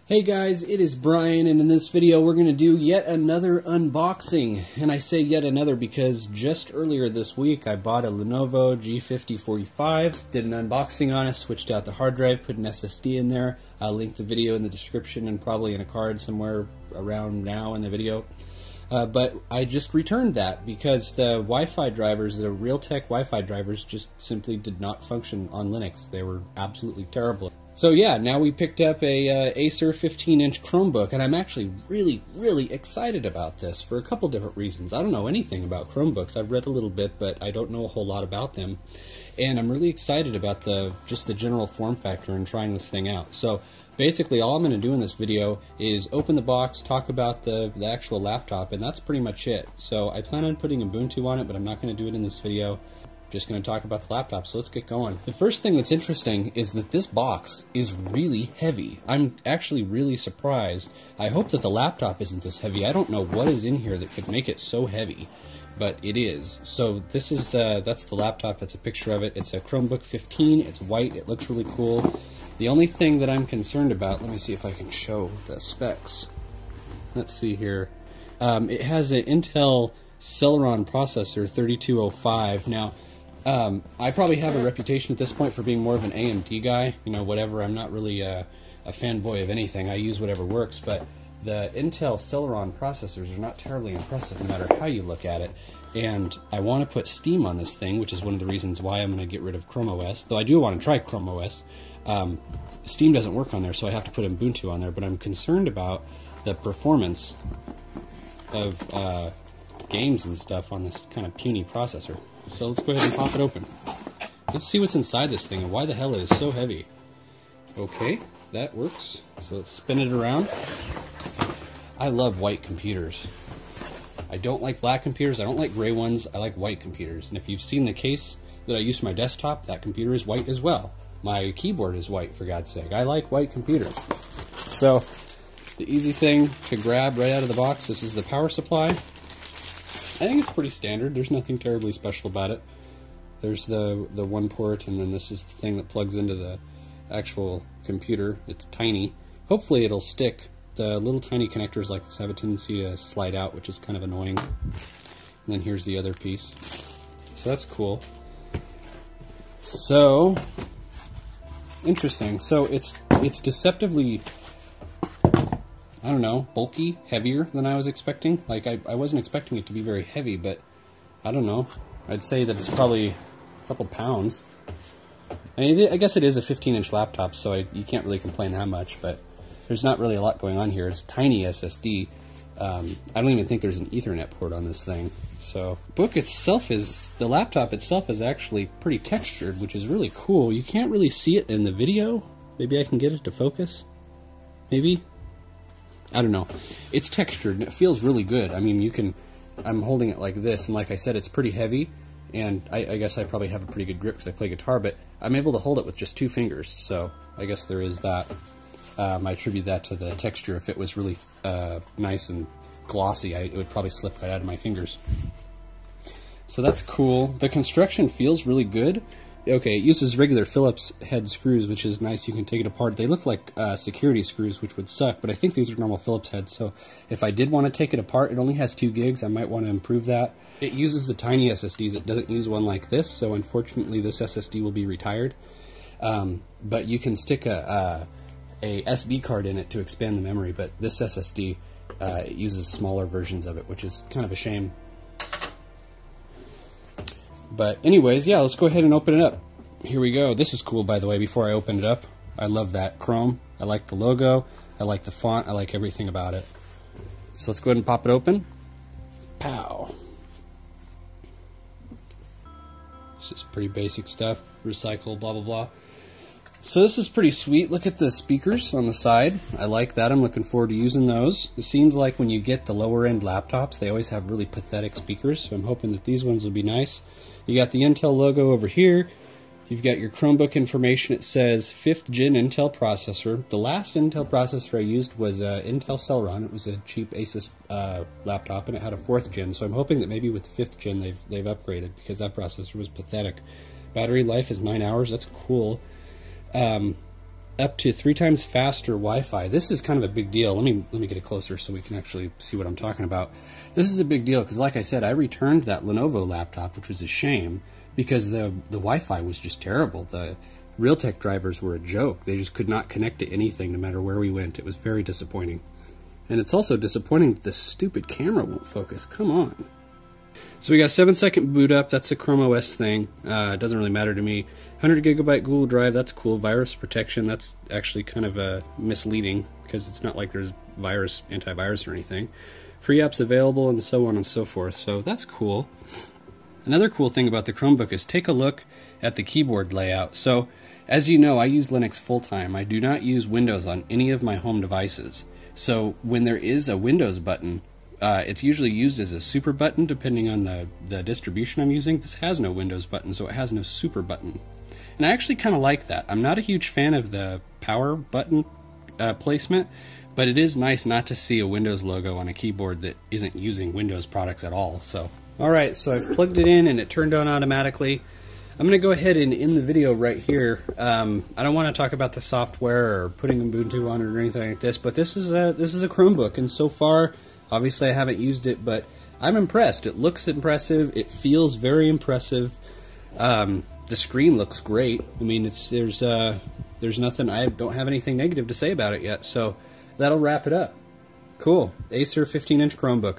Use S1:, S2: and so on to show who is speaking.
S1: Hey guys, it is Brian, and in this video we're going to do yet another unboxing. And I say yet another because just earlier this week I bought a Lenovo G50 45, did an unboxing on it, switched out the hard drive, put an SSD in there. I'll link the video in the description and probably in a card somewhere around now in the video. But I just returned that because the Wi-Fi drivers, the Realtek Wi-Fi drivers, just simply did not function on Linux. They were absolutely terrible. So yeah, now we picked up a Acer 15-inch Chromebook, and I'm actually really excited about this for a couple different reasons. I don't know anything about Chromebooks. I've read a little bit, but I don't know a whole lot about them. And I'm really excited about just the general form factor and trying this thing out. So basically all I'm going to do in this video is open the box, talk about the actual laptop, and that's pretty much it. So I plan on putting Ubuntu on it, but I'm not going to do it in this video. Just going to talk about the laptop, so let's get going. The first thing that's interesting is that this box is really heavy. I'm actually really surprised. I hope that the laptop isn't this heavy. I don't know what is in here that could make it so heavy, but it is. So this is that's the laptop. That's a picture of it. It's a Chromebook 15. It's white. It looks really cool. The only thing that I'm concerned about, let me see if I can show the specs. Let's see here. It has an Intel Celeron processor, 3205. Now, I probably have a reputation at this point for being more of an AMD guy, you know, whatever. I'm not really a fanboy of anything. I use whatever works, but the Intel Celeron processors are not terribly impressive no matter how you look at it. And I want to put Steam on this thing, which is one of the reasons why I'm going to get rid of ChromeOS, though I do want to try ChromeOS. Steam doesn't work on there, so I have to put Ubuntu on there, but I'm concerned about the performance of games and stuff on this kind of puny processor. So let's go ahead and pop it open. Let's see what's inside this thing and why the hell it is so heavy. Okay, that works. So let's spin it around. I love white computers. I don't like black computers. I don't like gray ones. I like white computers. And if you've seen the case that I use for my desktop, that computer is white as well. My keyboard is white, for God's sake. I like white computers. So the easy thing to grab right out of the box, this is the power supply. I think it's pretty standard. There's nothing terribly special about it. There's the one port, and then this is the thing that plugs into the actual computer. It's tiny. Hopefully it'll stick. The little tiny connectors like this have a tendency to slide out, which is kind of annoying. And then here's the other piece. So that's cool. So, interesting. So it's deceptively, I don't know, bulky, heavier than I was expecting. Like, I wasn't expecting it to be very heavy, but I don't know. I'd say that it's probably a couple pounds. I mean, I guess it is a 15-inch laptop, so you can't really complain that much, but there's not really a lot going on here. It's tiny SSD. I don't even think there's an Ethernet port on this thing. So, the laptop itself is actually pretty textured, which is really cool. You can't really see it in the video. Maybe I can get it to focus? Maybe? I don't know. It's textured and it feels really good. I mean, I'm holding it like this, and like I said, it's pretty heavy, and I guess I probably have a pretty good grip because I play guitar, but I'm able to hold it with just 2 fingers, so I guess there is that. I attribute that to the texture. If it was really nice and glossy, it would probably slip right out of my fingers. So that's cool. The construction feels really good. Okay, it uses regular Phillips head screws, which is nice. You can take it apart. They look like security screws, which would suck, but I think these are normal Phillips heads, so if I did want to take it apart, it only has 2 gigs. I might want to improve that. It uses the tiny SSDs. It doesn't use one like this, so unfortunately this SSD will be retired. But you can stick a SD card in it to expand the memory, but this SSD it uses smaller versions of it, which is kind of a shame. But anyways, yeah, let's go ahead and open it up. Here we go. This is cool, by the way, before I open it up. I love that Chrome. I like the logo. I like the font. I like everything about it. So let's go ahead and pop it open. Pow. It's just pretty basic stuff. Recycle, blah, blah, blah. So this is pretty sweet. Look at the speakers on the side. I like that. I'm looking forward to using those. It seems like when you get the lower end laptops, they always have really pathetic speakers, so I'm hoping that these ones will be nice. You got the Intel logo over here. You've got your Chromebook information. It says 5th gen Intel processor. The last Intel processor I used was Intel Celeron. It was a cheap Asus laptop, and it had a 4th gen, so I'm hoping that maybe with the 5th gen they've upgraded, because that processor was pathetic. Battery life is 9 hours. That's cool. up to 3 times faster Wi-Fi. This is kind of a big deal. Let me get it closer so we can actually see what I'm talking about. This is a big deal because, like I said, I returned that Lenovo laptop, which was a shame because the Wi-Fi was just terrible. The Realtek drivers were a joke. They just could not connect to anything no matter where we went. It was very disappointing. And it's also disappointing that the stupid camera won't focus. Come on. So we got 7-second boot up. That's a ChromeOS thing. It doesn't really matter to me. 100 gigabyte Google Drive. That's cool. Virus protection. That's actually kind of misleading because it's not like there's antivirus or anything. Free apps available and so on and so forth. So that's cool. Another cool thing about the Chromebook is take a look at the keyboard layout. So as you know, I use Linux full-time. I do not use Windows on any of my home devices. So when there is a Windows button, it's usually used as a super button depending on the distribution I'm using. This has no Windows button, so it has no super button. And I actually kind of like that. I'm not a huge fan of the power button placement, but it is nice not to see a Windows logo on a keyboard that isn't using Windows products at all. So, alright, so I've plugged it in and it turned on automatically. I'm going to go ahead and end the video right here. I don't want to talk about the software or putting Ubuntu on it or anything like this, but this is a Chromebook, and so far, obviously I haven't used it, but I'm impressed. It looks impressive. It feels very impressive. The screen looks great. I mean, there's nothing. I don't have anything negative to say about it yet. So that'll wrap it up. Cool. Acer 15-inch Chromebook.